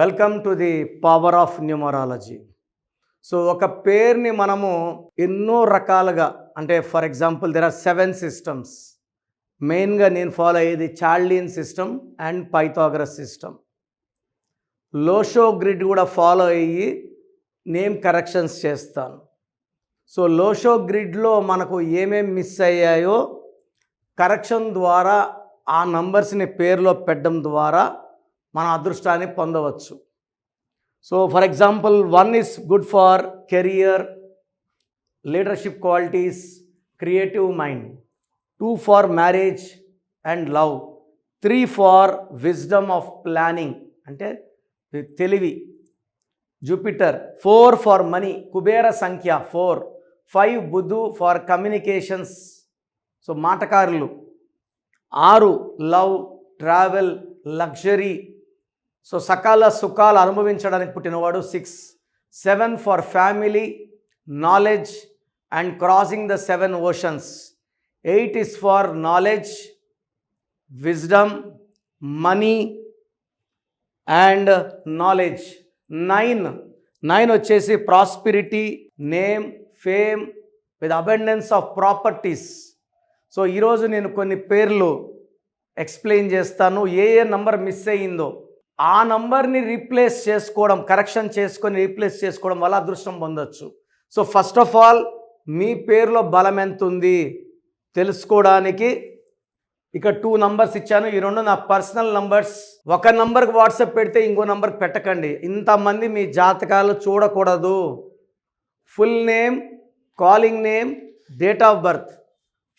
Welcome to the power of numerology. So ఒక పేరుని మనము ఎన్నో రకాలుగా, అంటే for example there are 7 systems. మెయిన్గా నేను ఫాలో అయ్యేది Chaldean system and Pythagoras system. Lo Shu grid కూడా ఫాలో అయ్యి నేమ్ కరెక్షన్స్ చేస్తాను. సో లోషో గ్రిడ్లో మనకు ఏమేమి మిస్ అయ్యాయో కరెక్షన్ ద్వారా ఆ నంబర్స్ని పేరులో పెట్టడం ద్వారా మన అదృష్టాన్ని పొందవచ్చు. So for example 1 is good for career, leadership qualities, creative mind. 2 for marriage and love. 3 for wisdom of planning, అంటే తెలివి, జూపిటర్. 4 ఫార్ మనీ, కుబేర సంఖ్య 4. 5 బుధు ఫార్ కమ్యూనికేషన్స్, సో మాటకారులు. 6 లవ్, ట్రావెల్, లగ్జరీ, సో సకాల సుఖాలు అనుభవించడానికి పుట్టినవాడు 6. 7 for family, knowledge and crossing the 7 oceans. 8 is for knowledge, wisdom, money and knowledge. 9 వచ్చేసి prosperity, name, fame with abundance of properties. So ఈరోజు నేను కొన్ని పేర్లు ఎక్స్ప్లెయిన్ చేస్తాను. ఏ నంబర్ మిస్ అయ్యిందో ఆ నంబర్ని రీప్లేస్ చేసుకోవడం, కరెక్షన్ చేసుకొని రీప్లేస్ చేసుకోవడం వల్ల అదృష్టం పొందొచ్చు. సో ఫస్ట్ ఆఫ్ ఆల్ మీ పేరులో బలం ఎంత ఉంది తెలుసుకోవడానికి ఇక్కడ 2 నంబర్స్ ఇచ్చాను. ఈ 2 నా పర్సనల్ నంబర్స్. ఒక నంబర్కి వాట్సాప్ పెడితే ఇంకో నంబర్కి పెట్టకండి. ఇంతమంది మీ జాతకాలు చూడకూడదు. Full name, calling name, date of birth.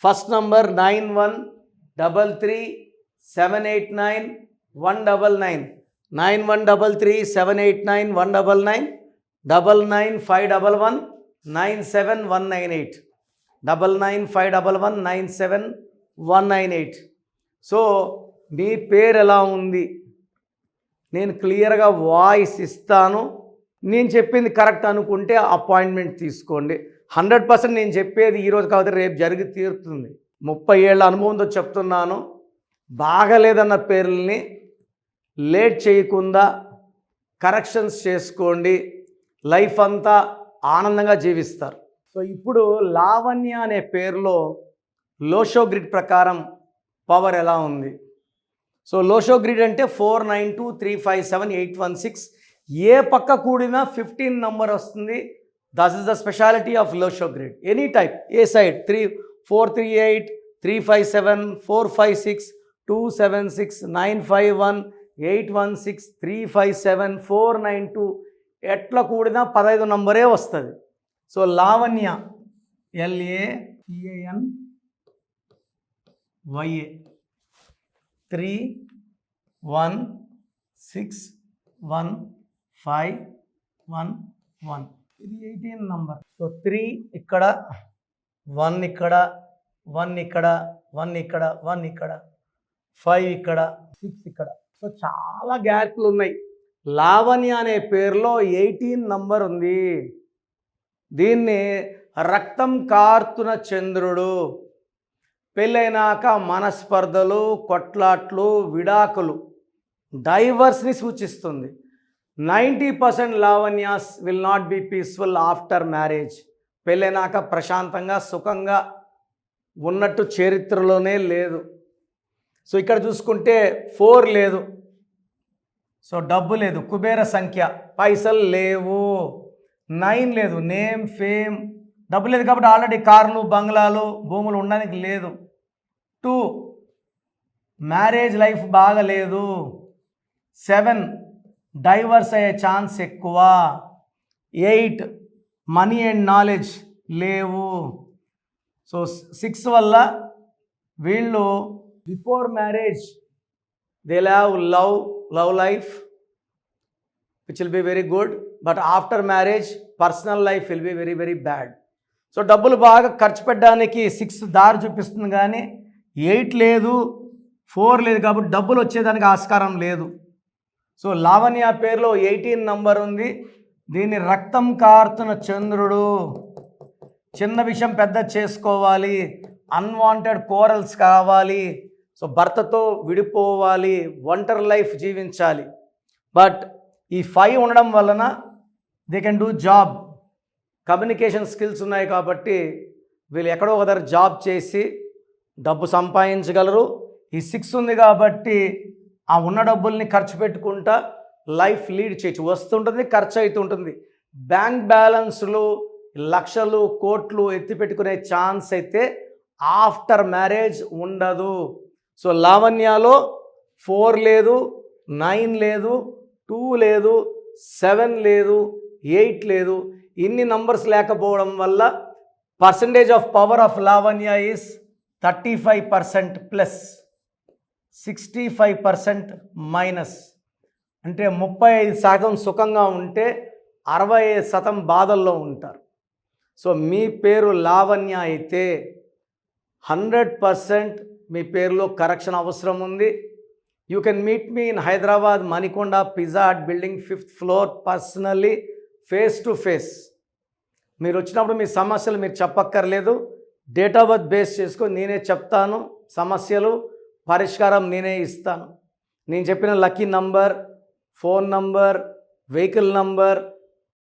First number 9133789199, 9133789199, 9951197198, 9951197198. So మీ పేరు ఎలా ఉంది నేను క్లియర్గా వాయిస్ ఇస్తాను. నేను చెప్పింది కరెక్ట్ అనుకుంటే అపాయింట్మెంట్ తీసుకోండి. 100% నేను చెప్పేది ఈరోజు కాకపోతే రేపు జరిగి తీరుతుంది. 30 ఏళ్ళ అనుభవంతో చెప్తున్నాను. బాగలేదన్న పేర్లని లేట్ చేయకుండా కరెక్షన్స్ చేసుకోండి, లైఫ్ అంతా ఆనందంగా జీవిస్తారు. సో ఇప్పుడు లావణ్య అనే పేరులో లోషో గ్రిడ్ ప్రకారం పవర్ ఎలా ఉంది? సో లోషో గ్రిడ్ అంటే 4923578116. ఏ పక్క కూడినా 15 నంబర్ వస్తుంది. That is the speciality of Lo Shu grid. Any type, A side 438, 357, 456, 276, 951, 816, 357, 492 ఎట్లా కూడినా 15 నంబరే వస్తుంది. So Lavanya LATANYA 31615111. ఇది 18 నంబర్. సో 3 ఇక్కడ, 1 ఇక్కడ, 1 ఇక్కడ, 1 ఇక్కడ, 1 ఇక్కడ, 5 ఇక్కడ, 6 ఇక్కడ. సో చాలా గ్యాప్లు ఉన్నాయి. లావణ్య అనే పేరులో 18 నంబర్ ఉంది. దీన్ని రక్తం కార్తున చంద్రుడు. పెళ్ళైనాక మనస్పర్ధలు, కొట్లాట్లు, విడాకులు, డైవర్స్ని సూచిస్తుంది. 90% Lavanyas will not be peaceful after marriage. పెళ్ళైనాక ప్రశాంతంగా సుఖంగా ఉన్నట్టు చరిత్రలోనే లేదు. సో ఇక్కడ చూసుకుంటే 4 లేదు, సో డబ్బు లేదు, కుబేర సంఖ్య, పైసలు లేవు. 9 లేదు, నేమ్, ఫేమ్, డబ్బు లేదు కాబట్టి ఆల్రెడీ కార్లు, బంగ్లాలు, భూములు ఉండడానికి లేదు. 2 మ్యారేజ్ లైఫ్ బాగలేదు. 7 డైవర్స్ అయ్యే ఛాన్స్ ఎక్కువ. 8 మనీ అండ్ నాలెడ్జ్ లేవు. సో 6 వల్ల వీళ్ళు before marriage they have love life which will be very good, but after marriage personal life will be very very bad. So డబ్బులు బాగా ఖర్చు పెట్టడానికి 6 దారి చూపిస్తుంది, కానీ 8 లేదు, 4 లేదు కాబట్టి డబ్బులు వచ్చేదానికి ఆస్కారం లేదు. సో లావణ్య పేరులో 18 నంబర్ ఉంది. దీన్ని రక్తం కార్తున చంద్రుడు. చిన్న విషయం పెద్ద చేసుకోవాలి, అన్వాంటెడ్ కోరల్స్ కావాలి, సో భర్తతో విడిపోవాలి, ఒంటరి లైఫ్ జీవించాలి. బట్ ఈ 5 ఉండడం వలన they can do job, communication skills ఉన్నాయి కాబట్టి వీళ్ళు ఎక్కడో ఒక దగ్గర జాబ్ చేసి డబ్బు సంపాదించగలరు. ఈ 6 ఉంది కాబట్టి ఆ ఉన్న డబ్బుల్ని ఖర్చు పెట్టుకుంటా లైఫ్ లీడ్ చేయొచ్చు. వస్తుంటుంది, ఖర్చు అవుతుంటుంది. బ్యాంక్ బ్యాలెన్స్లు లక్షలు కోట్లు ఎత్తి పెట్టుకునే ఛాన్స్ అయితే ఆఫ్టర్ మ్యారేజ్ ఉండదు. సో లావణ్యలో 4 లేదు, 9 లేదు, 2 లేదు, 7 లేదు, 8 లేదు. ఇన్ని నంబర్స్ లేకపోవడం వల్ల percentage of power of Lavanya is 35% plus, 65% minus. అంటే 35% సుఖంగా ఉంటే 65% బాధల్లో ఉంటారు. సో మీ పేరు లావణ్య అయితే 100% మీ పేరులో కరెక్షన్ అవసరం ఉంది. You can meet me in Hyderabad Manikonda Pizza Hut building 5th floor personally, face to face. మీరు వచ్చినప్పుడు మీ సమస్యలు మీరు చెప్పక్కర్లేదు, డేట్ ఆఫ్ బర్త్ బేస్ చేసుకొని నేనే చెప్తాను, సమస్యలు పరిష్కారం నేనే ఇస్తాను. నేను చెప్పిన lucky number, phone number, vehicle number,